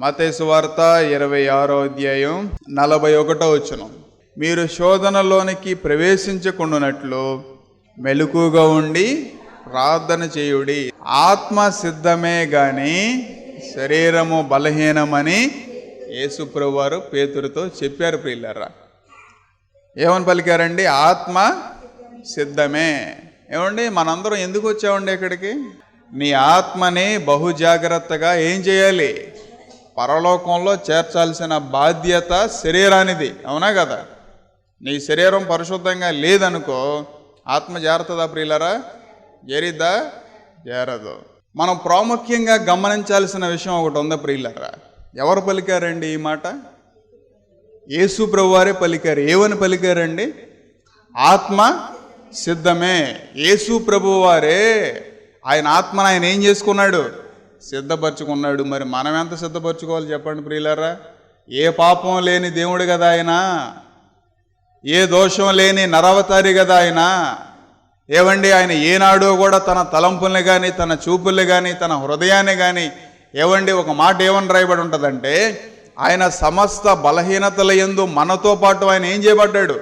మత్తయి సువార్త 26వ అధ్యాయం 41వ వచనం. మీరు శోధనలోనికి ప్రవేశించకుండానట్లు మెలకుగా ఉండి ప్రార్థన చేయుడి. ఆత్మ సిద్ధమే గాని శరీరము బలహీనమని యేసుప్రభువు వారు పేతురుతో చెప్పారు. ప్రియులారా, ఏమని పలికారండి? ఆత్మ సిద్ధమే. ఏమండి, మనందరం ఎందుకు వచ్చామండి ఇక్కడికి? నీ ఆత్మని బహు జాగ్రత్తగా ఏం చేయాలి? పరలోకంలో చేర్చాల్సిన బాధ్యత శరీరానిది, అవునా కదా? నీ శరీరం పరిశుద్ధంగా లేదనుకో, ఆత్మ జారుతుందా ప్రియులారా? చేరిద్దా? చేరదు. మనం ప్రాముఖ్యంగా గమనించాల్సిన విషయం ఒకటి ఉంది ప్రియులారా. ఎవరు పలికారండి ఈ మాట? యేసు ప్రభువారే పలికారు. ఏమని పలికారండి? ఆత్మ సిద్ధమే. యేసు ప్రభువారే ఆయన ఆత్మను ఆయన ఏం చేసుకున్నాడు? సిద్ధపరచుకున్నాడు. మరి మనం ఎంత సిద్ధపరచుకోవాలి చెప్పండి ప్రియులారా? ఏ పాపం లేని దేవుడు కదా ఆయన, ఏ దోషం లేని నరవతారి కదా ఆయన. ఏవండి, ఆయన ఏనాడో కూడా తన తలంపుల్ని కానీ, తన చూపుల్ని కానీ, తన హృదయాన్ని కానీ, ఏవండి ఒక మాట ఏమని రాయబడి ఉంటుందంటే, ఆయన సమస్త బలహీనతల యందు మనతో పాటు ఆయన ఏం చేయబడ్డాడు?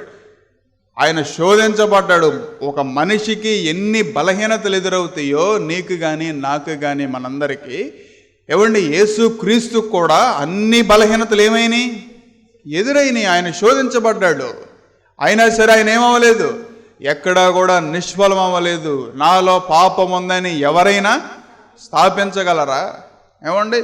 ఆయన శోధించబడ్డాడు. ఒక మనిషికి ఎన్ని బలహీనతలు ఎదురవుతాయో నీకు కానీ నాకు కానీ మనందరికీ, ఏవండి యేసు క్రీస్తు కూడా అన్ని బలహీనతలు ఏమైనాయి? ఎదురైనాయి. ఆయన శోధించబడ్డాడు. అయినా సరే ఆయన ఏమవ్వలేదు, ఎక్కడా కూడా నిష్ఫలం అవ్వలేదు. నాలో పాపం ఉందని ఎవరైనా స్థాపించగలరా? ఏమండి,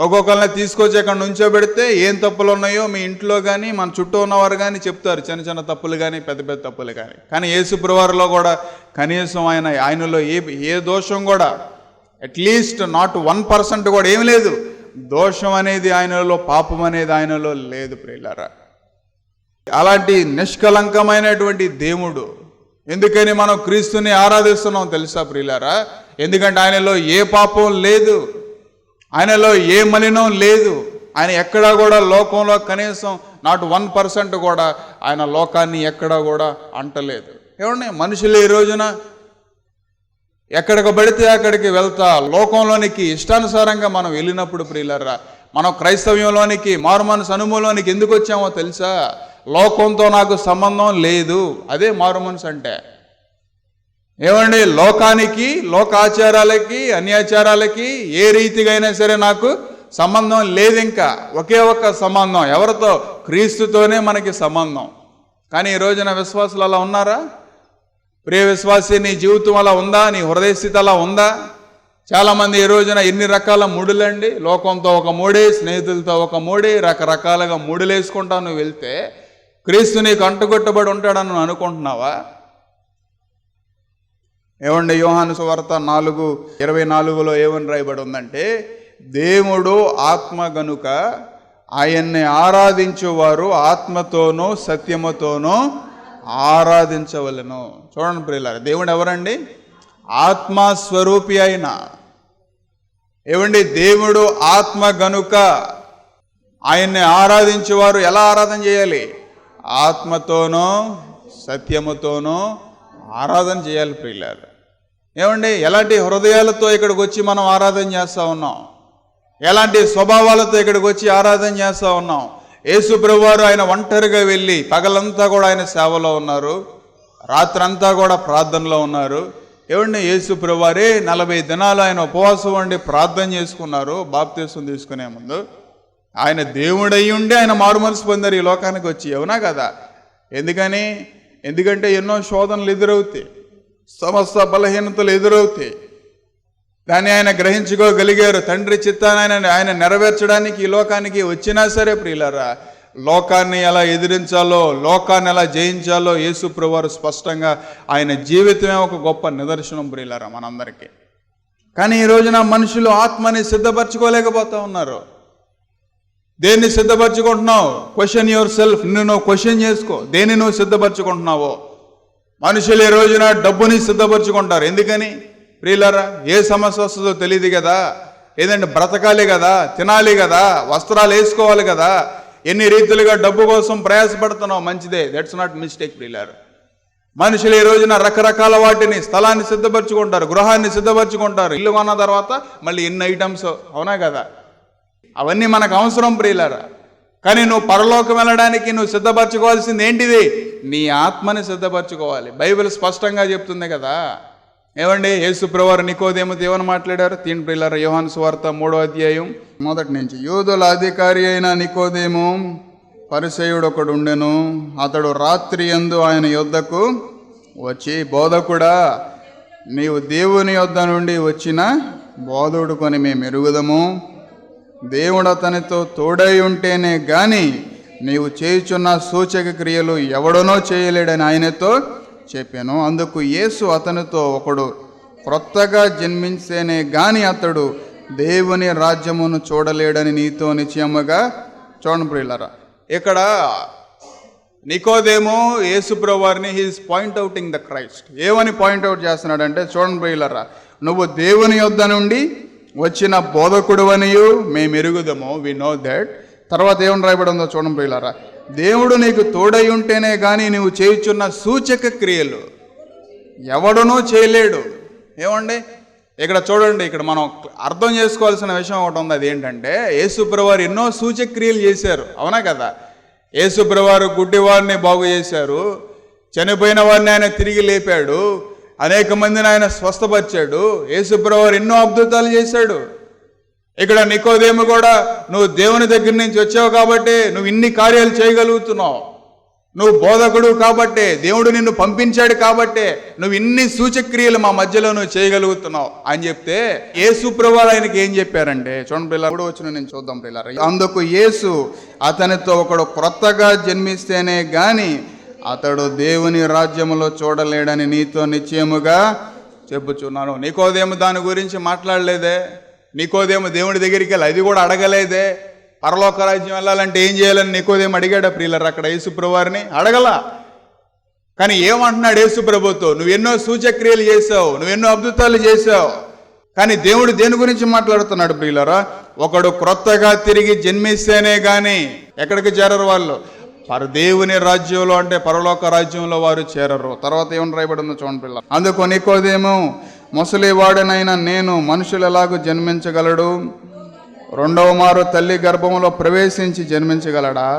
ఒక్కొక్కరిని తీసుకొచ్చి అక్కడ నుంచోబెడితే ఏం తప్పులు ఉన్నాయో మీ ఇంట్లో కానీ మన చుట్టూ ఉన్నవారు కానీ చెప్తారు, చిన్న చిన్న తప్పులు కానీ పెద్ద పెద్ద తప్పులు కానీ. కానీ యేసు ప్రభువారిలో కూడా కనీసం ఆయనలో ఏ దోషం కూడా, అట్లీస్ట్ నాట్ 1% కూడా ఏమి లేదు. దోషం అనేది ఆయనలో, పాపం అనేది ఆయనలో లేదు ప్రియులారా. అలాంటి నిష్కలంకమైనటువంటి దేవుడు. ఎందుకని మనం క్రీస్తుని ఆరాధిస్తున్నాం తెలుసా ప్రియులారా? ఎందుకంటే ఆయనలో ఏ పాపం లేదు, ఆయనలో ఏ మలినం లేదు. ఆయన ఎక్కడా కూడా లోకంలో కనీసం నాట్ 1% కూడా ఆయన లోకాన్ని ఎక్కడా కూడా అంటలేదు. ఏమండి, మనుషులు ఈ రోజున ఎక్కడికి పడితే అక్కడికి వెళ్తా లోకంలోనికి ఇష్టానుసారంగా మనం వెళ్ళినప్పుడు ప్రియులారా, మనం క్రైస్తవ్యంలోనికి, మారుమనసు అనుభవంలోనికి ఎందుకు వచ్చామో తెలుసా? లోకంతో నాకు సంబంధం లేదు. అదే మారుమనసు అంటే. ఏమండి, లోకానికి, లోకాచారాలకి, అన్యాచారాలకి ఏ రీతిగా అయినా సరే నాకు సంబంధం లేదు. ఇంకా ఒకే ఒక్క సంబంధం, ఎవరితో? క్రీస్తుతోనే మనకి సంబంధం. కానీ ఈ రోజున విశ్వాసులు అలా ఉన్నారా? ప్రియ విశ్వాసి, నీ జీవితం అలా ఉందా? నీ హృదయ స్థితి అలా ఉందా? చాలామంది ఈ రోజున ఎన్ని రకాల ముడులండి. లోకంతో ఒక మూడే, స్నేహితులతో ఒక మూడే, రకరకాలుగా ముడులు వేసుకుంటా నువ్వు వెళ్తే క్రీస్తు నీకు అంటుకొట్టబడి ఉంటాడని నువ్వు అనుకుంటున్నావా? ఏమండి, యోహాను సువార్త 4:24లో ఏమని రాయబడి ఉందంటే, దేవుడు ఆత్మ గనుక ఆయన్ని ఆరాధించువారు ఆత్మతోనూ సత్యముతోనూ ఆరాధించవలెను. చూడండి ప్రియులారా, దేవుడు ఎవరండి? ఆత్మస్వరూపి అయిన. ఏమండి, దేవుడు ఆత్మ గనుక ఆయన్ని ఆరాధించేవారు ఎలా ఆరాధన చేయాలి? ఆత్మతోనూ సత్యముతోనూ ఆరాధన చేయాలి ప్రియులారా. ఏమండి, ఎలాంటి హృదయాలతో ఇక్కడికి వచ్చి మనం ఆరాధన చేస్తూ ఉన్నాం? ఎలాంటి స్వభావాలతో ఇక్కడికి వచ్చి ఆరాధన చేస్తూ ఉన్నాం? యేసు ప్రభువారు ఆయన ఒంటరిగా వెళ్ళి పగలంతా కూడా ఆయన సేవలో ఉన్నారు, రాత్రంతా కూడా ప్రార్థనలో ఉన్నారు. ఏమండి, యేసు ప్రభువారే 40 దినాలు ఆయన ఉపవాసం ఉండి ప్రార్థన చేసుకున్నారు బాప్తీసం తీసుకునే ముందు. ఆయన దేవుడై ఉండి ఆయన మారుమనసు పొందారు ఈ లోకానికి వచ్చి, అవునా కదా? ఎందుకంటే ఎన్నో శోధనలు ఎదురవుతాయి, సమస్త బలహీనతలు ఎదురవుతాయి. దాన్ని ఆయన గ్రహించుకోగలిగారు. తండ్రి చిత్తాన్ని ఆయన నెరవేర్చడానికి ఈ లోకానికి వచ్చినా సరే ప్రియులారా, లోకాన్ని ఎలా ఎదిరించాలో, లోకాన్ని ఎలా జయించాలో యేసు ప్రభువారు స్పష్టంగా ఆయన జీవితమే ఒక గొప్ప నిదర్శనం ప్రియులారా మనందరికీ. కానీ ఈ రోజున మనుషులు ఆత్మని సిద్ధపరచుకోలేకపోతా ఉన్నారు. దేన్ని సిద్ధపరచుకుంటున్నావు? Question yourself. నువ్వు క్వశ్చన్ చేసుకో, దేన్ని నువ్వు సిద్ధపరచుకుంటున్నావో. మనుషులు ఈ రోజున డబ్బుని సిద్ధపరచుకుంటారు. ఎందుకని ప్రియులారా? ఏ సమస్య వస్తుందో తెలియదు కదా. ఏదంటే బ్రతకాలి కదా, తినాలి కదా, వస్త్రాలు వేసుకోవాలి కదా. ఎన్ని రీతులుగా డబ్బు కోసం ప్రయాసపడుతున్నావు, మంచిదే, దట్స్ నాట్ మిస్టేక్ ప్రియులారా. మనుషులు ఈ రోజున రకరకాల వాటిని, స్థలాన్ని సిద్ధపరచుకుంటారు, గృహాన్ని సిద్ధపరచుకుంటారు. ఇల్లు కొన్న తర్వాత మళ్ళీ ఎన్ని ఐటమ్స్, అవునా కదా? అవన్నీ మనకు అవసరం ప్రియులారా. కానీ నువ్వు పరలోకం వెళ్ళడానికి నువ్వు సిద్ధపరచుకోవాల్సింది ఏంటిది? నీ ఆత్మని సిద్ధపరచుకోవాలి. బైబిల్ స్పష్టంగా చెప్తుంది కదా. ఏమండి, యేసు ప్రభువారు నికోదేముతో ఏమని మాట్లాడారు? తీన్ ప్రియులారా, యోహాను సువార్త 3వ అధ్యాయం మొదటి నుంచి. యూదుల అధికారి అయిన నికోదేము పరిసయ్యుడు ఒకడు ఉండెను. అతడు రాత్రి యందు ఆయన యొద్దకు వచ్చి, బోధకుడా, నీవు దేవుని యొద్ద నుండి వచ్చిన బోధుడు కొని మేము ఎరుగుదము. దేవుడు అతనితో తోడై ఉంటేనే గాని నీవు చేయుచున్న సూచక క్రియలు ఎవడనో చేయలేడని ఆయనతో చెప్పాను. అందుకు యేసు అతనితో, ఒకడు క్రొత్తగా జన్మించేనే గాని అతడు దేవుని రాజ్యమును చూడలేడని నీతో నిశ్చయముగా. చూడండి ప్రియులారా, ఇక్కడ నికోదేము యేసు ప్రభువారిని హీస్ పాయింట్అవుటింగ్ ద క్రైస్ట్. ఏమని పాయింట్అవుట్ చేస్తున్నాడంటే, చూడండి ప్రియులారా, నువ్వు దేవుని యొద్ద నుండి వచ్చిన బోధకుడు అనియు మేము ఎరుగుదము, వి నో దట్. తర్వాత ఏమని రాయబడి ఉందో చూడండి ప్రియులారా, దేవుడు నీకు తోడై ఉంటేనే కానీ నువ్వు చేయుచున్న సూచక క్రియలు ఎవడునూ చేయలేడు. ఏమండి, ఇక్కడ చూడండి, ఇక్కడ మనం అర్థం చేసుకోవాల్సిన విషయం ఒకటి ఉంది. అదేంటంటే, యేసు ప్రభువారు ఎన్నో సూచక క్రియలు చేశారు, అవునా కదా? యేసు ప్రభువారు గుడ్డివారిని బాగు చేశారు, చనిపోయిన వారిని ఆయన తిరిగి లేపాడు, అనేక మందిని ఆయన స్వస్థపరిచాడు. యేసు ప్రభువారు ఎన్నో అద్భుతాలు చేశాడు. ఇక్కడ నికోదేము కూడా, నువ్వు దేవుని దగ్గర నుంచి వచ్చావు కాబట్టి నువ్వు ఇన్ని కార్యాలు చేయగలుగుతున్నావు, నువ్వు బోధకుడు కాబట్టే, దేవుడు నిన్ను పంపించాడు కాబట్టే నువ్వు ఇన్ని సూచక్రియలు మా మధ్యలో నువ్వు చేయగలుగుతున్నావు అని చెప్తే, యేసు ప్రభువారు ఆయనకి ఏం చెప్పారంటే, చూడండి పిల్లలు, కూడా వచ్చిన నేను చూద్దాం పిల్లలు. అందుకు యేసు అతనితో, ఒకడు క్రొత్తగా జన్మిస్తేనే గాని అతడు దేవుని రాజ్యములో చూడలేడని నీతో నిశ్చయముగా చెప్పుచున్నాను. నికోదేము దాని గురించి మాట్లాడలేదే. నికోదేము దేవుడి దగ్గరికి వెళ్ళి అది కూడా అడగలేదే. పరలోక రాజ్యం వెళ్ళాలంటే ఏం చేయాలని నికోదేము అడిగాడా ప్రియులరు? అక్కడ యేసు ప్రభువారిని అడగలా. కానీ ఏమంటున్నాడు యేసు ప్రభుతో? నువ్వు ఎన్నో సూచక్రియలు చేసావు, నువ్వెన్నో అద్భుతాలు చేసావు, కానీ దేవుడు దేని గురించి మాట్లాడుతున్నాడు ప్రియులరా? ఒకడు క్రొత్తగా తిరిగి జన్మిస్తేనే కానీ ఎక్కడికి చేరరు వాళ్ళు? దేవుని రాజ్యంలో, అంటే పరలోక రాజ్యంలో వారు చేరరు. తర్వాత ఏమని రాయబడి ఉందో చూడండి పిల్ల. అందుకు నికోదేము, ముసలివాడనైనా నేను మనుషులు ఎలాగూ జన్మించగలడు? రెండవ మారు తల్లి గర్భంలో ప్రవేశించి జన్మించగలడా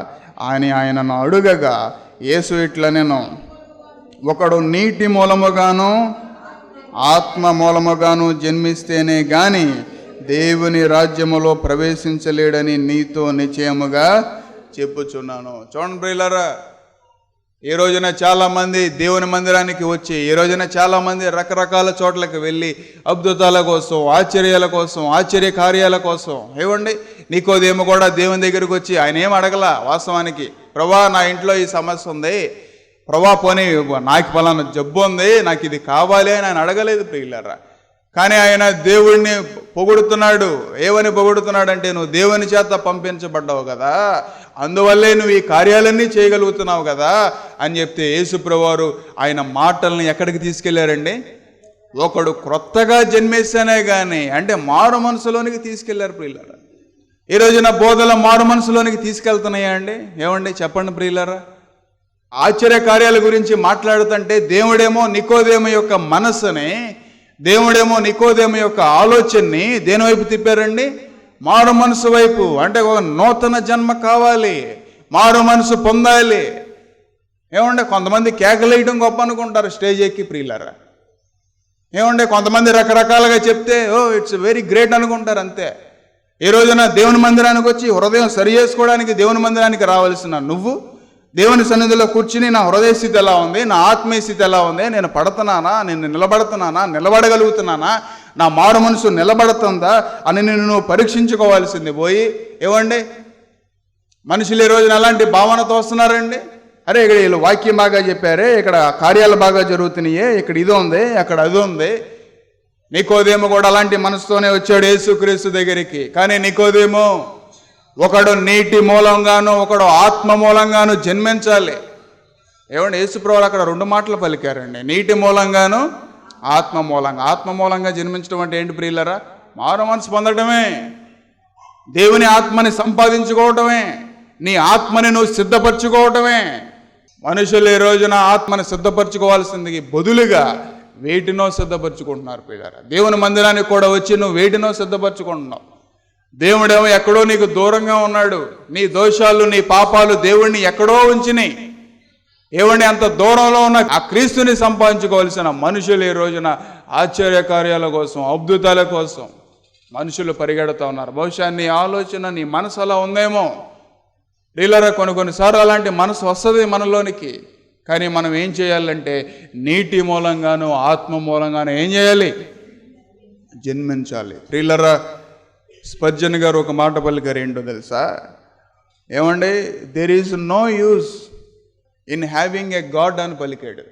అని ఆయనను అడుగగా, యేసు ఇట్లా, నేను ఒకడు నీటి మూలముగాను ఆత్మ మూలముగాను జన్మిస్తేనే గాని దేవుని రాజ్యములో ప్రవేశించలేడని నీతో నిశ్చయముగా చెప్పుచున్నాను. చూడండి ప్రియులారా, ఈ రోజున చాలామంది దేవుని మందిరానికి వచ్చి, ఈ రోజున చాలామంది రకరకాల చోట్లకు వెళ్ళి అద్భుతాల కోసం, ఆశ్చర్యాల కోసం, ఆశ్చర్య కార్యాల కోసం. ఏమండి, నికోదేము కూడా దేవుని దగ్గరికి వచ్చి ఆయన ఏం అడగలా వాస్తవానికి. ప్రభా, నా ఇంట్లో ఈ సమస్య ఉంది, ప్రభా పోనీ నాకు పలానా జబ్బు ఉంది, నాకు ఇది కావాలి అని ఆయన అడగలేదు ప్రియులారా. కానీ ఆయన దేవుడిని పొగుడుతున్నాడు. ఏమని పొగుడుతున్నాడంటే, నువ్వు దేవుని చేత పంపించబడ్డావు కదా, అందువల్లే నువ్వు ఈ కార్యాలన్నీ చేయగలుగుతున్నావు కదా అని చెప్తే, యేసు ప్రభువారు ఆయన మాటల్ని ఎక్కడికి తీసుకెళ్లారండి? ఒకడు క్రొత్తగా జన్మిస్తేనే కానీ, అంటే మారు మనసులోనికి తీసుకెళ్లారు ప్రియులారా. ఈ రోజున బోధల మారు మనసులోనికి తీసుకెళ్తున్నాయా అండి? ఏమండి చెప్పండి ప్రియులారా. ఆశ్చర్య కార్యాల గురించి మాట్లాడుతుంటే దేవుడేమో నికోదేము యొక్క మనస్సుని, దేవుడేమో నికోదేము యొక్క ఆలోచనని దేని వైపు తిప్పారండి? మారు మనసు వైపు. అంటే ఒక నూతన జన్మ కావాలి, మారు మనసు పొందాలి. ఏమంటే కొంతమంది కేకలేయడం గొప్ప అనుకుంటారు స్టేజ్ ఎక్కి ప్రియులారా. ఏమంటే కొంతమంది రకరకాలుగా చెప్తే ఇట్స్ వెరీ గ్రేట్ అనుకుంటారు అంతే. ఈ రోజున దేవుని మందిరానికి వచ్చి హృదయం సరి చేసుకోవడానికి దేవుని మందిరానికి రావాల్సిన నువ్వు దేవుని సన్నిధిలో కూర్చుని, నా హృదయ స్థితి ఎలా ఉంది, నా ఆత్మీయ స్థితి ఎలా ఉంది, నేను పడుతున్నానా, నేను నిలబడుతున్నానా, నిలబడగలుగుతున్నానా, నా మారు మనసు నిలబడుతుందా అని నువ్వు పరీక్షించుకోవాల్సింది పోయి, ఏమండి మనుషులు ఈ రోజున అలాంటి భావనతో వస్తున్నారండి. అరే, ఇక్కడ వీళ్ళు వాక్యం బాగా చెప్పారే, ఇక్కడ కార్యాలు బాగా జరుగుతున్నాయే, ఇక్కడ ఇది ఉంది, అక్కడ అది ఉంది. నికోదేము కూడా అలాంటి మనసుతోనే వచ్చాడు యేసుక్రీస్తు దగ్గరికి. కానీ నికోదేము, ఒకడు నీటి మూలంగాను ఒకడు ఆత్మ మూలంగాను జన్మించాలి. ఏమండి, యేసుప్రభువు అక్కడ రెండు మాటలు పలికారండి, నీటి మూలంగాను ఆత్మ మూలంగా. ఆత్మ మూలంగా జన్మించడం అంటే ఏంటి ప్రియులరా? మారు మనసు పొందడమే, దేవుని ఆత్మని సంపాదించుకోవటమే, నీ ఆత్మని నువ్వు సిద్ధపరచుకోవటమే. మనుషులు ఈ రోజున ఆత్మని సిద్ధపరచుకోవాల్సింది బదులుగా వేటినో సిద్ధపరచుకుంటున్నారు ప్రియులారా. దేవుని మందిరానికి కూడా వచ్చి నువ్వు వేటినో సిద్ధపరచుకుంటున్నావు. దేవుడేమో ఎక్కడో నీకు దూరంగా ఉన్నాడు. నీ దోషాలు, నీ పాపాలు దేవుణ్ణి ఎక్కడో ఉంచినాయి. ఏమండి, అంత దూరంలో ఉన్న ఆ క్రీస్తుని సంపాదించుకోవాల్సిన మనుషులు ఈ రోజున ఆశ్చర్య కార్యాల కోసం, అద్భుతాల కోసం మనుషులు పరిగెడుతూ ఉన్నారు. బహుశా నీ ఆలోచన, నీ మనసు అలా ఉందేమో. డీలరా కొన్నిసార్లు అలాంటి మనసు వస్తుంది మనలోనికి. కానీ మనం ఏం చేయాలంటే నీటి మూలంగాను ఆత్మ మూలంగాను ఏం చేయాలి? జన్మించాలి. డీలరా స్పర్జన్ గారు ఒక మాట పలికారు, ఏంటో తెలుసా? ఏమండి, there is no use in having a God అని పలికాడు.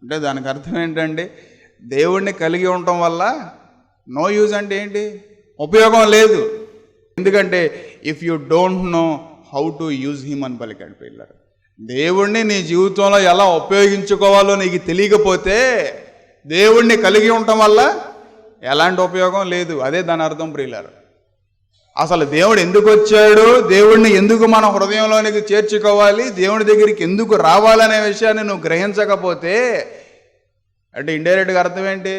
అంటే దానికి అర్థం ఏంటంటే దేవుణ్ణి కలిగి ఉండటం వల్ల నో యూజ్ అంటే ఏంటి? ఉపయోగం లేదు. ఎందుకంటే if you don't know how to use him అని పలికాడు పిల్లలు. దేవుణ్ణి నీ జీవితంలో ఎలా ఉపయోగించుకోవాలో నీకు తెలియకపోతే దేవుణ్ణి కలిగి ఉండటం వల్ల ఎలాంటి ఉపయోగం లేదు. అదే దాని అర్థం ప్రియులారు. అసలు దేవుడు ఎందుకు వచ్చాడు, దేవుడిని ఎందుకు మన హృదయంలోనికి చేర్చుకోవాలి, దేవుడి దగ్గరికి ఎందుకు రావాలనే విషయాన్ని నువ్వు గ్రహించకపోతే అంటే ఇండైరెక్ట్గా అర్థం ఏంటి?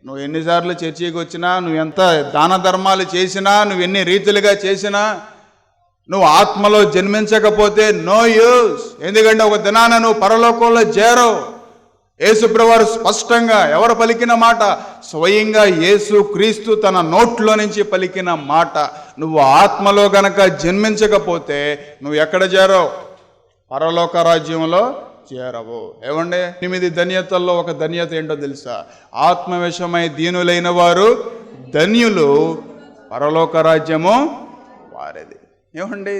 నువ్వు ఎన్నిసార్లు చర్చికి వచ్చినా, నువ్వు ఎంత దాన ధర్మాలు చేసినా, నువ్వు ఎన్ని రీతులుగా చేసినా, నువ్వు ఆత్మలో జన్మించకపోతే నో యూస్. ఎందుకంటే ఒక దినాన నువ్వు పరలోకంలో చేరవు. యేసుప్రభువారు స్పష్టంగా ఎవరు పలికిన మాట? స్వయంగా యేసు క్రీస్తు తన నోట్లో నుంచి పలికిన మాట. నువ్వు ఆత్మలో గనక జన్మించకపోతే నువ్వు ఎక్కడ చేరవు? పరలోక రాజ్యంలో చేరవు. ఏమండి, 8 ధన్యతల్లో ఒక ధన్యత ఏంటో తెలుసా? ఆత్మవిషమై దీనులైన వారు ధన్యులు, పరలోక రాజ్యము వారిది. ఏమండి,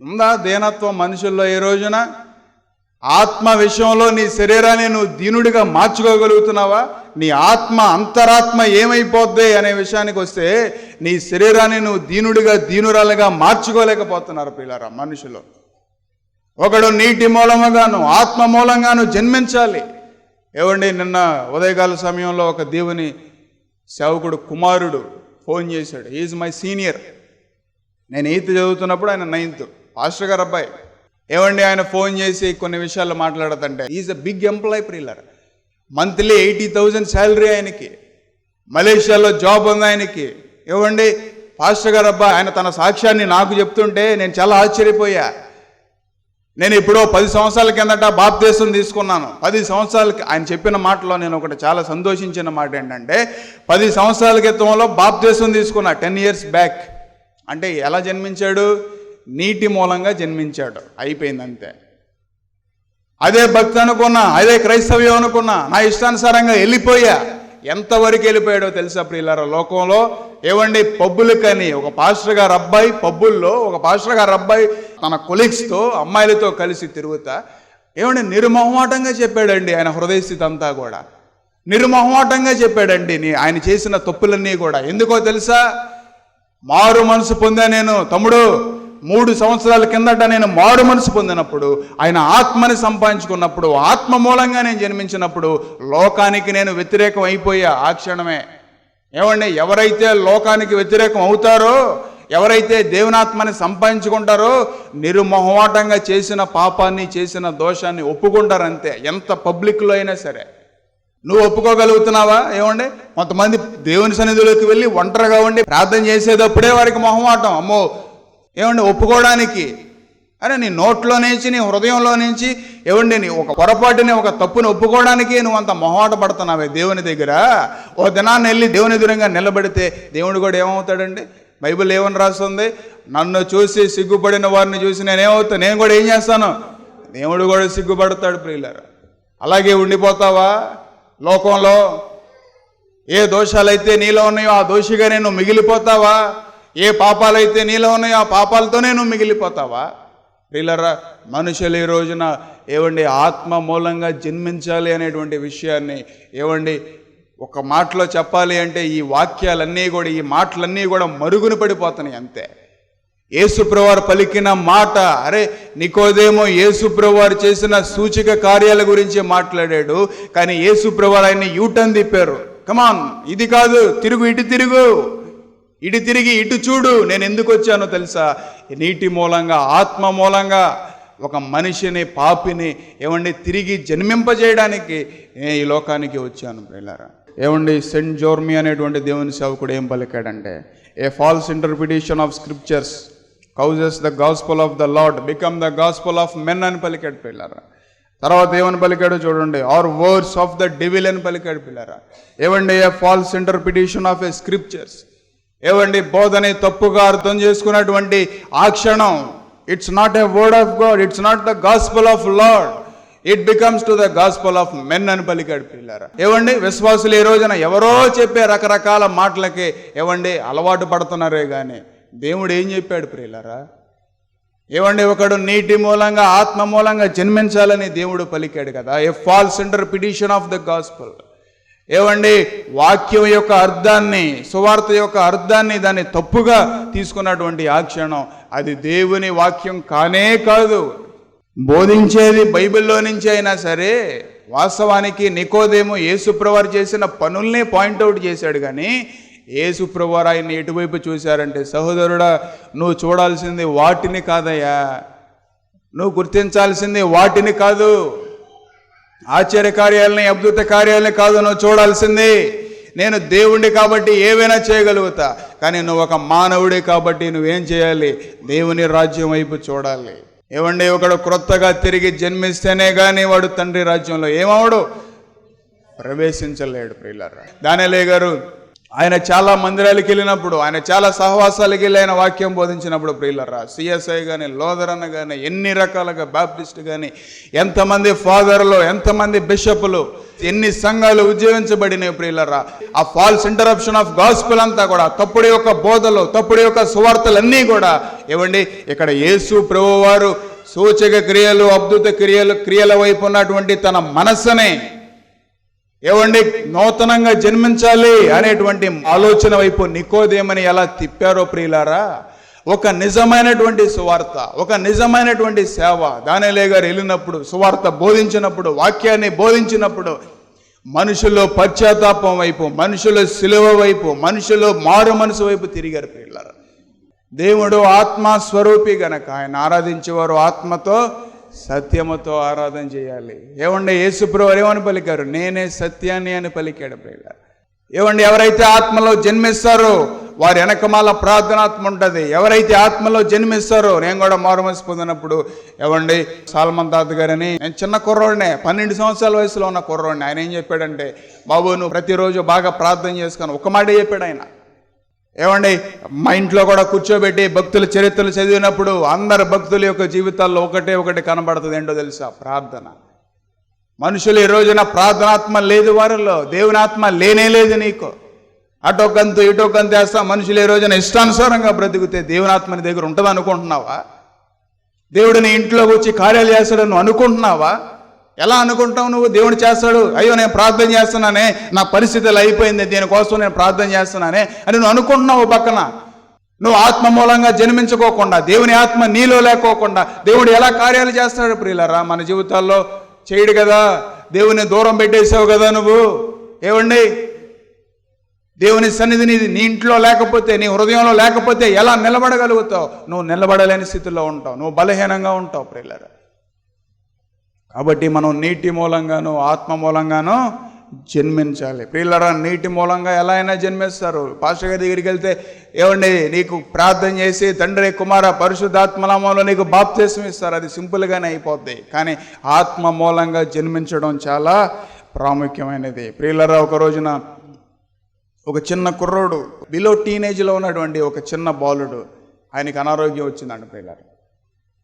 ఉందా దీనత్వం మనుషుల్లో ఈ రోజున? ఆత్మ విషయంలో నీ శరీరాన్ని నువ్వు దీనుడిగా మార్చుకోగలుగుతున్నావా? నీ ఆత్మ అంతరాత్మ ఏమైపోద్ది అనే విషయానికి వస్తే నీ శరీరాన్ని నువ్వు దీనుడిగా, దీనురాలుగా మార్చుకోలేకపోతున్నారు పిల్లరా మనుషులు. ఒకడు నీటి మూలముగాను ఆత్మ మూలంగాను జన్మించాలి. ఏమండి, నిన్న ఉదయకాల సమయంలో ఒక దేవుని సేవకుడు కుమారుడు ఫోన్ చేశాడు. Is my senior. నేను 8th చదువుతున్నప్పుడు ఆయన 9th. పాస్టర్ గారు అబ్బాయి. ఏమండి, ఆయన ఫోన్ చేసి కొన్ని విషయాలు మాట్లాడతంటే ఈజ్ అ బిగ్ ఎంప్లాయ్ ప్రియులర్. మంత్లీ 80,000 శాలరీ ఆయనకి. మలేషియాలో జాబ్ ఉంది ఆయనకి. ఏమండి, పాస్టర్ గారు అబ్బాయి ఆయన తన సాక్ష్యాన్ని నాకు చెప్తుంటే నేను చాలా ఆశ్చర్యపోయా. నేను ఇప్పుడు 10 సంవత్సరాల కిందట బాప్తీసం తీసుకున్నాను. 10 సంవత్సరాలకి ఆయన చెప్పిన మాటలో నేను ఒకటి చాలా సంతోషించిన మాట ఏంటంటే 10 సంవత్సరాల క్రితంలో బాప్తీసం తీసుకున్నా, 10 years బ్యాక్. అంటే ఎలా జన్మించాడు? నీటి మూలంగా జన్మించాడు. అయిపోయింది అంతే. అదే భక్తి అనుకున్నా, అదే క్రైస్తవ్యం అనుకున్నా, నా ఇష్టానుసారంగా వెళ్ళిపోయా. ఎంతవరకు వెళ్ళిపోయాడో తెలుసా ప్రియులారా లోకంలో? ఏవండి, పబ్బులకని ఒక పాస్టర్ గారు అబ్బాయి, పబ్బుల్లో ఒక పాస్టర్ గారు అబ్బాయి తన కొలీగ్స్తో అమ్మాయిలతో కలిసి తిరుగుతా ఏమండి నిర్మోహమాటంగా చెప్పాడండి ఆయన హృదయ స్థితి అంతా కూడా. నిర్మోహమాటంగా చెప్పాడండి ఆయన చేసిన తప్పులన్నీ కూడా. ఎందుకో తెలుసా? మారు మనసు పొందా నేను. తమ్ముడు, 3 సంవత్సరాల కిందట నేను మారు మనసు పొందినప్పుడు, ఆయన ఆత్మని సంపాదించుకున్నప్పుడు, ఆత్మ మూలంగా నేను జన్మించినప్పుడు లోకానికి నేను వ్యతిరేకం అయిపోయా ఆ క్షణమే. ఏమండి, ఎవరైతే లోకానికి వ్యతిరేకం అవుతారో, ఎవరైతే దేవునాత్మని సంపాదించుకుంటారో నిర్మోహమాటంగా చేసిన పాపాన్ని, చేసిన దోషాన్ని ఒప్పుకుంటారంతే. ఎంత పబ్లిక్లో అయినా సరే. నువ్వు ఒప్పుకోగలుగుతున్నావా? ఏమండి, కొంతమంది దేవుని సన్నిధిలోకి వెళ్ళి ఒంటరిగా ఉండి ప్రార్థన చేసేటప్పుడే వారికి మొహమాటం. అమ్మో, ఏమండి, ఒప్పుకోవడానికి. అరే, నీ నోట్లో నుంచి, నీ హృదయంలో నుంచి ఏమండి నీ ఒక పొరపాటుని, ఒక తప్పుని ఒప్పుకోవడానికి నువ్వు అంత మొహమాట పడుతున్నావే దేవుని దగ్గర. ఓ దినాన్ని వెళ్ళి దేవుని ఎదురుగా నిలబడితే దేవుడు కూడా ఏమవుతాడండి? బైబిల్ ఏమని రాస్తుంది? నన్ను చూసి సిగ్గుపడిన వారిని చూసి నేనేమవుతా, నేను కూడా ఏం చేస్తాను? దేవుడు కూడా సిగ్గుపడతాడు ప్రియులారా. అలాగే ఉండిపోతావా లోకంలో? ఏ దోషాలైతే నీలో ఉన్నాయో ఆ దోషిగానే నువ్వు మిగిలిపోతావా? ఏ పాపాలైతే నీలో ఉన్నాయో ఆ పాపాలతోనే నువ్వు మిగిలిపోతావా? ప్రియులారా, మనుషులు ఈ రోజున ఏవండి ఆత్మ మూలంగా జన్మించాలి అనేటువంటి విషయాన్ని ఏవండి ఒక మాటలో చెప్పాలి అంటే ఈ వాక్యాలన్నీ కూడా, ఈ మాటలన్నీ కూడా మరుగున పడిపోతున్నాయి అంతే. యేసుప్రభువారు పలికిన మాట, అరే నికోదేమో యేసుప్రభువారు చేసిన సూచక కార్యాల గురించి మాట్లాడాడు, కానీ యేసుప్రభువారు ఆయన్ని యూటర్న్ తిప్పారు. కమాన్, ఇది కాదు, తిరుగు, ఇటు తిరుగు, ఇటు తిరిగి ఇటు చూడు. నేను ఎందుకు వచ్చానో తెలుసా? నీటి మూలంగా, ఆత్మ మూలంగా. ఒక మనిషిని, పాపిని ఏమండి తిరిగి జన్మింపజేయడానికి ఈ లోకానికి వచ్చాను ప్రియులారా. ఏమండి సెయింట్ జోర్మి అనేటువంటి దేవుని సేవకుడు ఏం పలికాడంటే, a false interpretation of scriptures causes the gospel of the Lord become the gospel of men అని పలికాడు పిల్లరా. తర్వాత ఏమని పలికాడు చూడండి, are words of the devil అని పలికాడు పిల్లరా. ఏమండి a false interpretation of a scriptures, ఏమండి బోధని తప్పుగా అర్థం చేసుకున్నటువంటి ఆ క్షణం, it's not a word of God, it's not the gospel of Lord, it becomes to the gospel of men అని పలికాడు పిల్లరా. ఏమండి విశ్వాసులు ఈ రోజున ఎవరో చెప్పే రకరకాల మాటలకి ఏమండి అలవాటు పడుతున్నారే కానీ దేవుడు ఏం చెప్పాడు ప్రియులారా? ఏమండి ఒకడు నీటి మూలంగా ఆత్మ మూలంగా జన్మించాలని దేవుడు పలికాడు కదా. ఏ false interpretation of the gospel, ఏమండి వాక్యం యొక్క అర్థాన్ని, సువార్త యొక్క అర్థాన్ని దాన్ని తప్పుగా తీసుకున్నటువంటి ఆ క్షణం అది దేవుని వాక్యం కానే కాదు. బోధించేది బైబిల్లో నుంచి అయినా సరే, వాస్తవానికి నికోదేము యేసుప్రభువారు చేసిన పనుల్ని పాయింట్అవుట్ చేశాడు కానీ యేసుప్రభువారు ఆయన్ని ఎటువైపు చూశారంటే, సహోదరుడా నువ్వు చూడాల్సింది వాటిని కాదయ్యా, నువ్వు గుర్తించాల్సింది వాటిని కాదు, ఆశ్చర్య కార్యాలని అద్భుత కార్యాలని కాదు నువ్వు చూడాల్సింది. నేను దేవుణ్ణి కాబట్టి ఏవైనా చేయగలుగుతా, కానీ నువ్వు ఒక మానవుడే కాబట్టి నువ్వేం చేయాలి? దేవుని రాజ్యం వైపు చూడాలి. ఏమండి ఒకడు క్రొత్తగా తిరిగి జన్మిస్తేనే కానీ వాడు తండ్రి రాజ్యంలో ఏమవడు, ప్రవేశించలేడు ప్రియులారా. దానియేలు గారు ఆయన చాలా మందిరాలకు వెళ్ళినప్పుడు, ఆయన చాలా సహవాసాలకు వెళ్ళి ఆయన వాక్యం బోధించినప్పుడు ప్రియులారా, సిఎస్ఐ కానీ లోదరన్న కానీ ఎన్ని రకాలుగా బాప్టిస్ట్ కానీ ఎంతమంది ఫాదర్లు, ఎంతమంది బిషపులు, ఎన్ని సంఘాలు ఉద్యోగించబడినాయి ప్రియులారా. ఆ ఫాల్స్ ఇంటరప్షన్ ఆఫ్ గాస్పెల్ అంతా కూడా, తప్పుడు యొక్క బోధలు, తప్పుడు యొక్క సువార్తలన్నీ కూడా ఏమండి ఇక్కడ యేసు ప్రభువారు సూచక క్రియలు, అద్భుత క్రియల వైపు ఉన్నటువంటి తన మనస్సునే ఏమండి నూతనంగా జన్మించాలి అనేటువంటి ఆలోచన వైపు నికోదేమని ఎలా తిప్పారో ప్రియులారా. ఒక నిజమైనటువంటి సువార్త, ఒక నిజమైనటువంటి సేవ దానియేలు గారు వెళ్ళినప్పుడు, సువార్త బోధించినప్పుడు, వాక్యాన్ని బోధించినప్పుడు మనుషుల్లో పశ్చాత్తాపం వైపు, మనుషుల సిలువ వైపు, మనుషులు మారు మనసు వైపు తిరిగారు ప్రియులారా. దేవుడు ఆత్మస్వరూపి గనక ఆయన ఆరాధించేవారు ఆత్మతో సత్యముతో ఆరాధన చేయాలి. ఏమండి యేసుప్రభువారు ఏమని పలికారు? నేనే సత్యాన్ని అని పలికాడు ప్రియులారా. ఏమండి ఎవరైతే ఆత్మలో జన్మిస్తారో వారి వెనకమాల ప్రార్థనాత్మ ఉంటుంది. ఎవరైతే ఆత్మలో జన్మిస్తారో, నేను కూడా మారుమనసు పొందినప్పుడు ఏమండి సాల్మన్ తాత గారని, నేను చిన్న కుర్రోడినే, 12 సంవత్సరాల వయసులో ఉన్న కుర్రోడిని. ఆయన ఏం చెప్పాడంటే, బాబు నువ్వు ప్రతిరోజు బాగా ప్రార్థన చేసుకొని ఒక మాట చెప్పాడు ఆయన. ఏమండి మా ఇంట్లో కూడా కూర్చోబెట్టి భక్తుల చరిత్రలు చదివినప్పుడు అందరు భక్తుల యొక్క జీవితాల్లో ఒకటి కనబడుతుంది. ఏంటో తెలుసా? ప్రార్థన. మనుషులు ఈ రోజున ప్రార్థనాత్మ లేదు వారిలో, దేవుని ఆత్మ లేనే లేదు నీకు. అటో గంతు ఇటో గంతు వేస్తా మనుషులు ఈ రోజున ఇష్టానుసారంగా బ్రతికితే దేవుని ఆత్మ నీ దగ్గర ఉంటుంది అనుకుంటున్నావా? దేవుడు నీ ఇంట్లోకి వచ్చి కార్యాలు చేస్తాడని నువ్వు అనుకుంటున్నావా? ఎలా అనుకుంటావు నువ్వు? దేవుడు చేస్తాడు, అయ్యో నేను ప్రార్థన చేస్తున్నానే, నా పరిస్థితులు అయిపోయింది, దీనికోసం నేను ప్రార్థన చేస్తున్నానే అని నువ్వు అనుకుంటున్నావు. పక్కన నువ్వు ఆత్మ మూలంగా జన్మించుకోకుండా, దేవుని ఆత్మ నీలో లేకోకుండా దేవుడు ఎలా కార్యాలు చేస్తాడు ప్రియులారా? మన జీవితాల్లో చేయడు కదా. దేవుని దూరం పెట్టేసావు కదా నువ్వు. ఏమండి దేవుని సన్నిధిని నీ ఇంట్లో లేకపోతే, నీ హృదయంలో లేకపోతే ఎలా నిలబడగలుగుతావు? నువ్వు నిలబడలేని స్థితిలో ఉంటావు, నువ్వు బలహీనంగా ఉంటావు ప్రియులారా. కాబట్టి మనం నీటి మూలంగాను ఆత్మ మూలంగాను జన్మించాలి ప్రియులారా. నీటి మూలంగా ఎలా అయినా జన్మిస్తారు. పాస్టర్ గారి దగ్గరికి వెళ్తే ఏమండి నీకు ప్రార్థన చేసి తండ్రి కుమార పరిశుద్ధాత్మనామంలో నీకు బాప్తిస్మం ఇస్తారు, అది సింపుల్గానే అయిపోద్ది. కానీ ఆత్మ మూలంగా జన్మించడం చాలా ప్రాముఖ్యమైనది ప్రియులారా. ఒక రోజున ఒక చిన్న కుర్రోడు, బిలో టీనేజ్లో ఉన్నటువంటి ఒక చిన్న బాలుడు, ఆయనకి అనారోగ్యం వచ్చిందండి ప్రియులారా.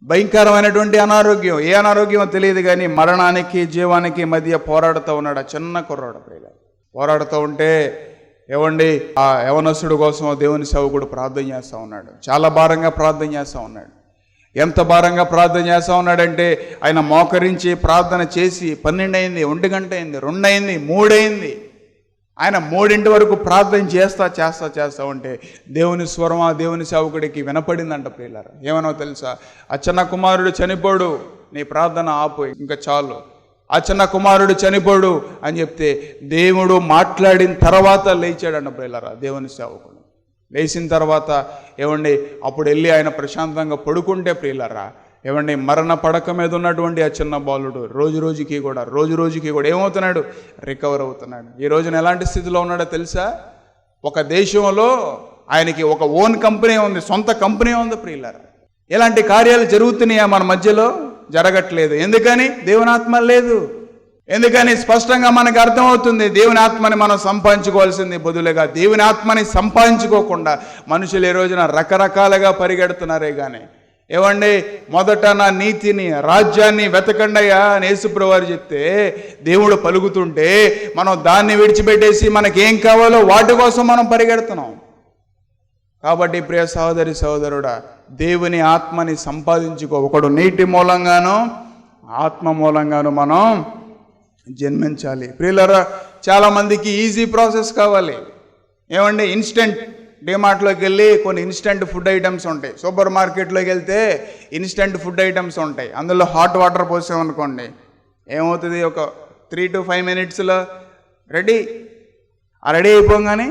భయంకరమైనటువంటి అనారోగ్యం. ఏ అనారోగ్యం తెలియదు కానీ మరణానికి జీవానికి మధ్య పోరాడుతూ ఉన్నాడు ఆ చిన్న కుర్రాడు ప్రియులారా. పోరాడుతూ ఉంటే ఏమండి ఆ యవనస్తుడు కోసం దేవుని సేవకుడు ప్రార్థన చేస్తూ ఉన్నాడు. చాలా భారంగా ప్రార్థన చేస్తూ ఉన్నాడు. ఎంత భారంగా ప్రార్థన చేస్తూ ఉన్నాడంటే ఆయన మోకరించి ప్రార్థన చేసి 12 అయింది, 1 గంట అయింది, 2 అయింది, 3 అయింది. ఆయన 3 వరకు ప్రార్థన చేస్తా ఉంటే దేవుని స్వరం ఆ దేవుని సేవకుడికి వినపడిందంట ప్రియులారా. ఏమనో తెలుసా? ఆ చిన్న కుమారుడు చనిపోడు, నీ ప్రార్థన ఆపు, ఇంకా చాలు. ఆ చిన్న కుమారుడు చనిపోడు అని చెప్తే దేవుడు మాట్లాడిన తర్వాత లేచాడంట ప్రియులారా దేవుని సేవకుడు. లేచిన తర్వాత ఏమండి అప్పుడు వెళ్ళి ఆయన ప్రశాంతంగా పడుకుంటే ప్రియులారా ఏమండి, మరణ పడక మీద ఉన్నటువంటి ఆ చిన్న బాలుడు రోజు రోజుకి కూడా ఏమవుతున్నాడు? రికవర్ అవుతున్నాడు. ఈ రోజున ఎలాంటి స్థితిలో ఉన్నాడో తెలుసా? ఒక దేశంలో ఆయనకి ఒక ఓన్ కంపెనీ ఉంది, సొంత కంపెనీ ఉంది ప్రియులారా. ఇలాంటి కార్యాలు జరుగుతున్నాయా మన మధ్యలో? జరగట్లేదు. ఎందుకని? దేవుని ఆత్మ లేదు. ఎందుకని? స్పష్టంగా మనకు అర్థమవుతుంది. దేవుని ఆత్మని మనం సంపాదించుకోవాల్సింది బదులుగా దేవుని ఆత్మని సంపాదించుకోకుండా మనుషులు ఈ రోజున రకరకాలుగా పరిగెడుతున్నారే కానీ, ఏమండి, మొదట నా నీతిని, రాజ్యాన్ని వెతకండయ్యా అని యేసుప్రభువు వారు చెప్తే, దేవుడు పలుకుతుంటే మనం దాన్ని విడిచిపెట్టేసి మనకేం కావాలో వాటి కోసం మనం పరిగెడుతున్నాం. కాబట్టి ప్రియ సహోదరి సహోదరుడా, దేవుని ఆత్మని సంపాదించుకో. ఒకడు నీటి మూలంగానో ఆత్మ మూలంగానో మనం జన్మించాలి. ప్రియులారా, చాలామందికి ఈజీ ప్రాసెస్ కావాలి. ఏమండి, ఇన్స్టెంట్ డిమార్ట్లోకి వెళ్ళి కొన్ని ఇన్స్టెంట్ ఫుడ్ ఐటమ్స్ ఉంటాయి. సూపర్ మార్కెట్లోకి వెళ్తే ఇన్స్టెంట్ ఫుడ్ ఐటమ్స్ ఉంటాయి. అందులో హాట్ వాటర్ పోసామనుకోండి, ఏమవుతుంది? ఒక 3 to 5 minutesలో రెడీ అయిపోగానే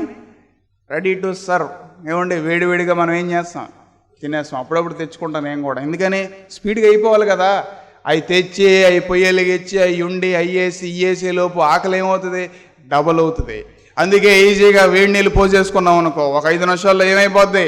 రెడీ టు సర్వ్. ఏమండి, వేడివేడిగా మనం ఏం చేస్తాం? తినేస్తాం. అప్పుడప్పుడు తెచ్చుకుంటాను నేను కూడా. ఎందుకని? స్పీడ్గా అయిపోవాలి కదా. అవి తెచ్చి అవి పొయ్యలిగిచ్చి అవి ఉండి అయ్యేసి ఇయ్యేసే లోపు ఆకలి ఏమవుతుంది? డబల్ అవుతుంది. అందుకే ఈజీగా వేడి నీళ్ళు పోసేసుకున్నాం అనుకో, ఒక 5 నిమిషాల్లో ఏమైపోద్ది?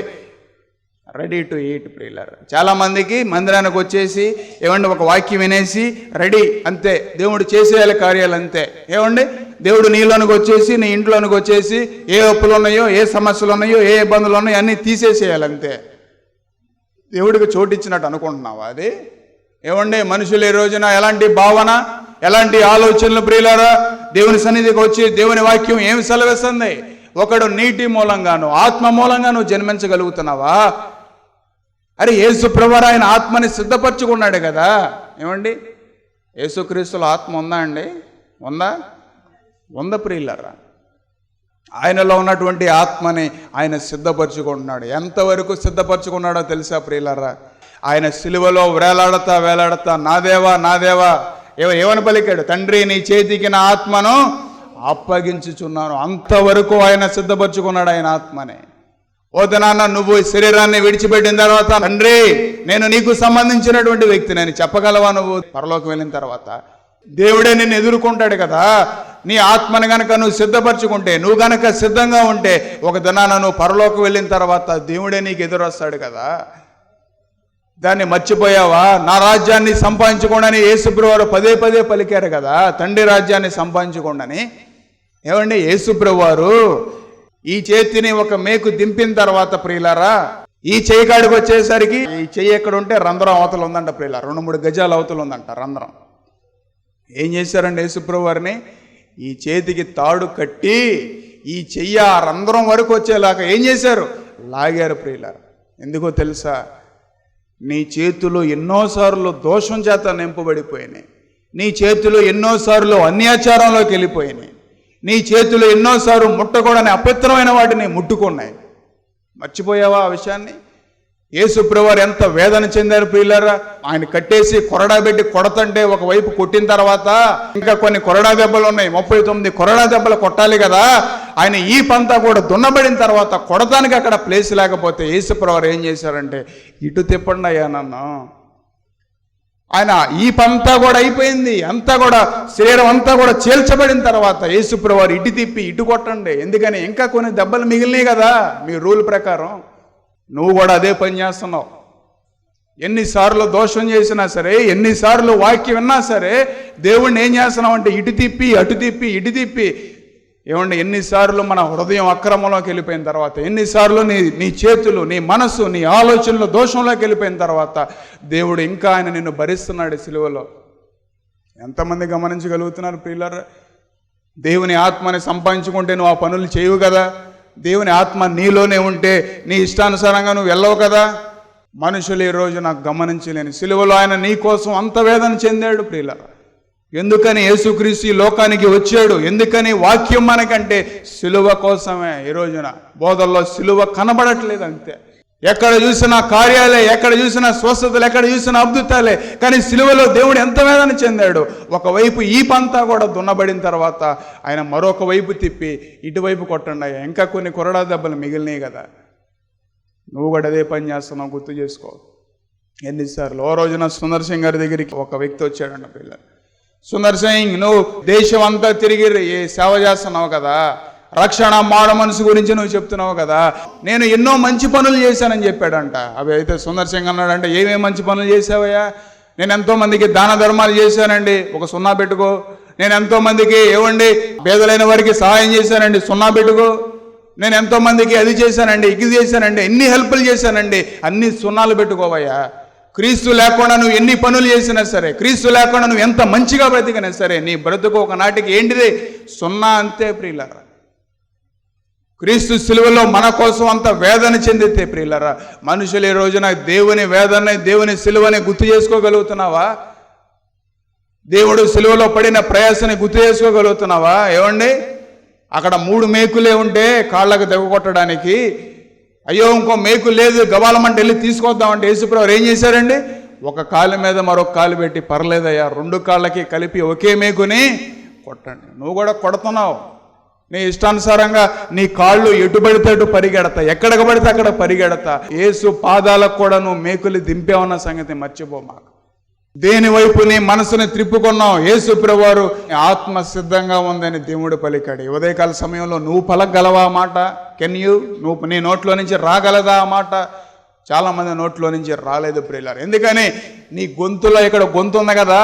Ready to eat. ప్రియులారా, చాలామందికి మందిరానికి వచ్చేసి ఏమండి ఒక వాక్యం వినేసి రెడీ, అంతే. దేవుడు చేసేయాలి కార్యాలు అంతే. ఏమండి, దేవుడు నీలోనికి వచ్చేసి నీ ఇంట్లోనికి వచ్చేసి ఏ అప్పులు ఉన్నాయో, ఏ సమస్యలు ఉన్నాయో, ఏ ఇబ్బందులు ఉన్నాయో అన్నీ తీసేసేయాలి అంతే. దేవుడికి చోటిచ్చినట్టు అనుకుంటున్నావా అది? ఏమండి, మనుషులు ఈ రోజున ఎలాంటి భావన, ఎలాంటి ఆలోచనలు ప్రియులారా? దేవుని సన్నిధికి వచ్చి దేవుని వాక్యం ఏమి సెలవిస్తుంది? ఒకడు నీటి మూలంగాను ఆత్మ మూలంగాను జన్మించగలుగుతున్నావా? అరే, యేసు ప్రభువు ఆయన ఆత్మని సిద్ధపరచుకున్నాడు కదా. ఏమండి, యేసుక్రీస్తులో ఆత్మ ఉందా అండి? ఉందా ప్రియులారా? ఆయనలో ఉన్నటువంటి ఆత్మని ఆయన సిద్ధపరచుకుంటున్నాడు. ఎంతవరకు సిద్ధపరచుకున్నాడో తెలుసా ప్రియులారా? ఆయన సిలువలో వేలాడతా నా దేవా ఏమని పలికాడు? తండ్రి, నీ చేతికి నా ఆత్మను అప్పగించుచున్నాను. అంతవరకు ఆయన సిద్ధపరచుకున్నాడు ఆయన ఆత్మని. నాన్న, నువ్వు శరీరాన్ని విడిచిపెట్టిన తర్వాత, తండ్రి నేను నీకు సంబంధించినటువంటి వ్యక్తి నేను చెప్పగలవా? నువ్వు పరలోకి వెళ్ళిన తర్వాత దేవుడే నిన్ను ఎదుర్కొంటాడు కదా. నీ ఆత్మని గనక నువ్వు సిద్ధపరచుకుంటే, నువ్వు గనక సిద్ధంగా ఉంటే, ఒక దినాన నువ్వు పరలోకి వెళ్ళిన తర్వాత దేవుడే నీకు ఎదురొస్తాడు కదా. దాన్ని మర్చిపోయావా? నా రాజ్యాన్ని సంపాదించుకోండి యేసుప్రభువారు పదే పలికారు కదా, తండ్రి రాజ్యాన్ని సంపాదించుకోండి. ఏమండి, యేసుప్రభువారు ఈ చేతిని ఒక మేకు దింపిన తర్వాత ప్రియులారా, ఈ చెయ్యి కాడికి వచ్చేసరికి ఈ చెయ్యి ఎక్కడ ఉంటే రంధ్రం అవతల ఉందంట ప్రియులారా, 2-3 గజాల అవతల ఉందంట రంధ్రం. ఏం చేశారండి యేసుప్రభువారిని? ఈ చేతికి తాడు కట్టి ఈ చెయ్యి ఆ రంధ్రం వరకు వచ్చేలాగా ఏం చేశారు? లాగారు ప్రియులారా. ఎందుకో తెలుసా? నీ చేతులు ఎన్నోసార్లు దోషం చేత నింపబడిపోయినాయి. నీ చేతులు ఎన్నోసార్లు అన్యాచారంలోకి వెళ్ళిపోయినాయి. నీ చేతులు ఎన్నోసార్లు ముట్టకూడని అపవిత్రమైన వాటిని ముట్టుకున్నాయి. మర్చిపోయావా ఆ విషయాన్ని? యేసుప్రభువారు ఎంత వేదన చెందారు ప్రియులారా. ఆయన కట్టేసి కొరడా పెట్టి కొడతంటే ఒకవైపు కొట్టిన తర్వాత ఇంకా కొన్ని కొరడా దెబ్బలు ఉన్నాయి, 39 కొరడా దెబ్బలు కొట్టాలి కదా. ఆయన ఈ పంతా కూడా దున్నబడిన తర్వాత కొడతానికి అక్కడ ప్లేస్ లేకపోతే యేసుప్రభువారు ఏం చేశారంటే, ఇటు తిప్పండి అయ్యా నన్ను. ఆయన ఈ పంతా కూడా అయిపోయింది, అంతా కూడా శరీరం అంతా కూడా చీల్చబడిన తర్వాత యేసుప్రభువారు ఇటు తిప్పి ఇటు కొట్టండి. ఎందుకని? ఇంకా కొన్ని దెబ్బలు మిగిలినాయి కదా మీ రూల్ ప్రకారం. నువ్వు కూడా అదే పని చేస్తున్నావు. ఎన్నిసార్లు దోషం చేసినా సరే, ఎన్నిసార్లు వాక్యం విన్నా సరే, దేవుణ్ణి ఏం చేస్తున్నావు అంటే ఇటు తిప్పి అటు తిప్పి ఇటు తిప్పి. ఏమండి, ఎన్నిసార్లు మన హృదయం అక్రమంలోకి వెళ్ళిపోయిన తర్వాత, ఎన్నిసార్లు నీ చేతులు, నీ మనసు, నీ ఆలోచనలు దోషంలోకి వెళ్ళిపోయిన తర్వాత దేవుడు ఇంకా ఆయన నిన్ను భరిస్తున్నాడు సిలువలో. ఎంతమంది గమనించగలుగుతున్నారు ప్రియులారా? దేవుని ఆత్మని సంపాదించుకుంటే నువ్వు ఆ పనులు చేయవు కదా. దేవుని ఆత్మ నీలోనే ఉంటే నీ ఇష్టానుసారంగా నువ్వు వెళ్ళవు కదా. మనుషులు ఈ రోజు నాకు గమనించలేని సిలువలో ఆయన నీ కోసం అంత వేదన చెందాడు ప్రియులారా. ఎందుకని యేసుక్రీస్తు ఈ లోకానికి వచ్చాడు? ఎందుకని? వాక్యం మనకంటే సిలువ కోసమే. ఈ రోజున బోధల్లో సిలువ కనబడట్లేదు అంతే. ఎక్కడ చూసినా కార్యాలే, ఎక్కడ చూసినా స్వస్థతలు, ఎక్కడ చూసినా అద్భుతాలే. కానీ సిలువలో దేవుడు ఎంత వేదన చెందాడు. ఒకవైపు ఈ పంతా కూడా దున్నబడిన తర్వాత ఆయన మరొక వైపు తిప్పి ఇటువైపు కొట్టండి అయ్యా, ఇంకా కొన్ని కొరడా దెబ్బలు మిగిలినాయి కదా. నువ్వు కూడా అదే పని చేస్తున్నావు, గుర్తు చేసుకో. ఎన్నిసార్లు. ఓ రోజున సుందర్ సింగ్ గారి దగ్గరికి ఒక వ్యక్తి వచ్చాడంట. పిల్లలు, సుందర్ సింగ్, నువ్వు దేశం అంతా తిరిగి సేవ చేస్తున్నావు కదా, రక్షణ మాడ మనసు గురించి నువ్వు చెప్తున్నావు కదా, నేను ఎన్నో మంచి పనులు చేశానని చెప్పాడంట. అవి అయితే సుందర్ సింగ్ అన్నాడంటే, ఏమేమి మంచి పనులు చేసావయ్యా? నేను ఎంతో మందికి దాన ధర్మాలు చేశానండి, ఒక సున్నా పెట్టుకో. నేను ఎంతో మందికి ఏవండి పేదలైన వారికి సహాయం చేశానండి, సున్నా పెట్టుకో. నేను ఎంతో మందికి అది చేశానండి, ఇది చేశానండి, ఎన్ని హెల్ప్లు చేశానండి, అన్ని సున్నాలు పెట్టుకోవయ్యా. క్రీస్తు లేకుండా నువ్వు ఎన్ని పనులు చేసినా సరే, క్రీస్తు లేకుండా నువ్వు ఎంత మంచిగా బ్రతికినా సరే, నీ బ్రతుకు ఒకనాటికి ఏంటిది? సున్నా అంతే ప్రియులారా. క్రీస్తు సిలువలో మన కోసం అంత వేదన చెందితే ప్రియులారా, మనుషులు ఈ రోజున దేవుని వేదన, దేవుని సిలువని గుర్తు చేసుకోగలుగుతున్నావా? దేవుడు సిలువలో పడిన ప్రయాసని గుర్తు చేసుకోగలుగుతున్నావా? ఏమండి, అక్కడ 3 మేకులే ఉంటే కాళ్ళకు దెబ్బ కొట్టడానికి, అయ్యో ఇంకో మేకు లేదు గవాలమంటే వెళ్ళి తీసుకొద్దామంటే యేసుప్రభు ఏం చేశారండి? ఒక కాలు మీద మరొక కాలు పెట్టి, పర్లేదయ్యా 2 కాళ్ళకి కలిపి ఒకే మేకుని కొట్టండి. నువ్వు కూడా కొడుతున్నావు నీ ఇష్టానుసారంగా. నీ కాళ్ళు ఎటు పడితే అటు పరిగెడతా, ఎక్కడికి పడితే అక్కడ పరిగెడతా. యేసు పాదాలకు కూడా నువ్వు మేకులు దింపావన్న సంగతి మర్చిపో మాకు. దేని వైపు నీ మనసుని త్రిప్పుకున్నావు? యేసు ప్రభువారు ఆత్మ సిద్ధంగా ఉందని దేవుడు పలికాడు. ఉదయకాల సమయంలో నువ్వు పలకగలవా ఆ మాట? నువ్వు నీ నోట్లో నుంచి రాగలదా ఆ మాట? చాలా మంది నోట్లో నుంచి రాలేదు ప్రియులారు. ఎందుకని? నీ గొంతులో ఇక్కడ గొంతు ఉంది కదా,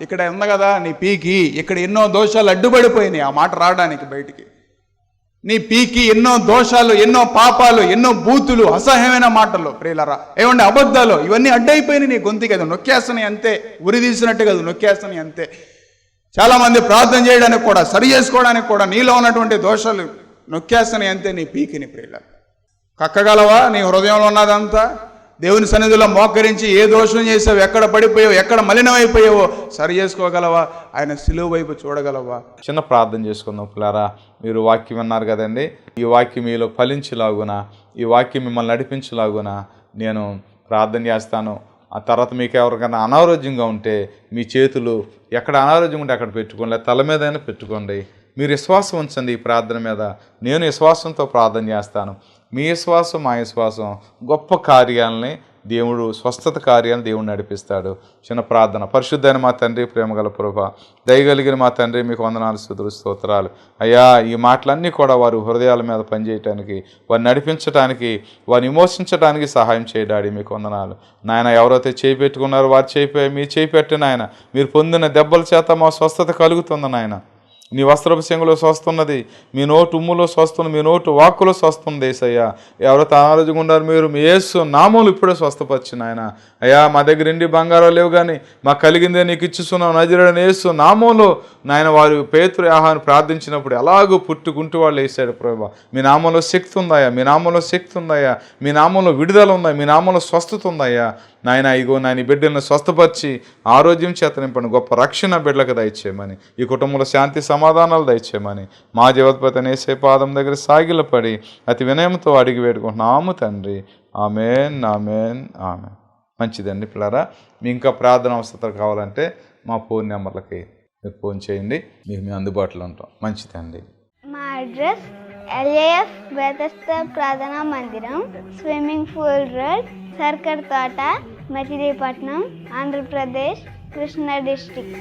ఇక్కడ ఉంది కదా నీ పీకి, ఇక్కడ ఎన్నో దోషాలు అడ్డుపడిపోయినాయి ఆ మాట రావడానికి బయటికి. నీ పీకి ఎన్నో దోషాలు, ఎన్నో పాపాలు, ఎన్నో బూతులు, అసహ్యమైన మాటలు ప్రియులారా, ఏమంటే అబద్ధాలు, ఇవన్నీ అడ్డైపోయినాయి నీ గొంతుకి. అది నొక్కేస్తున్నాయి అంతే, ఉరి తీసినట్టు కదా నొక్కేస్తున్నాయి అంతే. చాలామంది ప్రార్థన చేయడానికి కూడా, సరి చేసుకోవడానికి కూడా నీలో ఉన్నటువంటి దోషాలు నొక్కేస్తున్నాయి అంతే నీ పీకిని ప్రియులారా. కక్కగలవా? నీ హృదయంలో ఉన్నదంతా దేవుని సన్నిధిలో మోకరించి ఏ దోషం చేసావు, ఎక్కడ పడిపోయావు, ఎక్కడ మలినమైపోయావో సరి చేసుకోగలవా? ఆయన సిలువ వైపు చూడగలవా? చిన్న ప్రార్థన చేసుకుందాం పిల్లారా. మీరు వాక్యం విన్నారు కదండి. ఈ వాక్యం మీలో ఫలించలాగున, ఈ వాక్యం మిమ్మల్ని నడిపించలాగున నేను ప్రార్థన చేస్తాను. ఆ తర్వాత మీకు ఎవరికైనా అనారోగ్యంగా ఉంటే మీ చేతులు ఎక్కడ అనారోగ్యం ఉంటే అక్కడ పెట్టుకోండి, లేదా తల మీదైనా పెట్టుకోండి. మీరు విశ్వాసం ఉంచండి ఈ ప్రార్థన మీద. నేను విశ్వాసంతో ప్రార్థన చేస్తాను. మీ విశ్వాసం మా విశ్వాసం గొప్ప కార్యాలని దేవుడు, స్వస్థత కార్యాలను దేవుడు నడిపిస్తాడు. చిన్న ప్రార్థన. పరిశుద్ధైన మా తండ్రి, ప్రేమగల ప్రభువా, దయగలిగిన మా తండ్రి, మీకు వందనాలు, స్తుతులు, స్తోత్రాలు అయ్యా. ఈ మాటలన్నీ కూడా వారి హృదయాల మీద పనిచేయటానికి, వారిని నడిపించడానికి, వారిని విమోచించడానికి సహాయం చేయడాడి మీకు వందనాలు నాయన. ఎవరైతే చేయి పెట్టుకున్నారో వారు మీ చేయి పెట్టి నాయన, మీరు పొందిన దెబ్బల చేత మా స్వస్థత కలుగుతుంది నాయన. నీ వస్త్రపు చెంగులో స్వస్తున్నది, మీ నోటు ఉమ్ములో స్వస్తుంది, మీ నోటు వాక్కులో స్వస్తుంది ఏసయ్యా. ఎవరైతే అనారోగ్యంగా ఉన్నారు మీరు మీ యేసు నామములు ఇప్పుడే స్వస్థపరిచిన ఆయన. అయ్యా మా దగ్గర ఇండి బంగారం లేవు కానీ మాకు కలిగిందే నీకు ఇచ్చిస్తున్నావు నజరేయుడైన యేసు నామములో నాయన. వారు పేతురు యోహాను ప్రార్థించినప్పుడు ఎలాగో పుట్టుకుంటూ వాళ్ళు వేసాడు ప్రభా. మీ నామంలో శక్తి ఉందయ్యా, మీ నామంలో శక్తి ఉందయ్యా, మీ నామంలో విడుదల ఉందా, మీ నామంలో స్వస్థత ఉందయ్యా నాయన. ఇగో నాయన బిడ్డలను స్వస్థపరిచి ఆరోగ్యం చేత నింపండి, గొప్ప రక్షణ బిడ్డలకు దయచేయమని, ఈ కుటుంబంలో శాంతి సమాధానాలు దయచేయమని మా జీవోత్పత్తి యేసే పాదం దగ్గర సాగిలపడి అతి వినయంతో అడిగి వేడుకుంటున్నాము తండ్రి. ఆమేన్, ఆమేన్, ఆమేన్. మంచిదండి పిల్లరా. మీ ఇంకా ప్రార్థన అవసరం కావాలంటే మా ఫోన్ నెంబర్లకి మీరు ఫోన్ చేయండి, మేము అందుబాటులో ఉంటాం. మంచిదండి. మా అడ్రస్ LAF బెతెస్దా ప్రార్థనా మందిరం, స్విమ్మింగ్ పూల్ రోడ్, సర్కర్ తోట, మచిలీపట్నం, ఆంధ్రప్రదేశ్, కృష్ణా డిస్ట్రిక్ట్.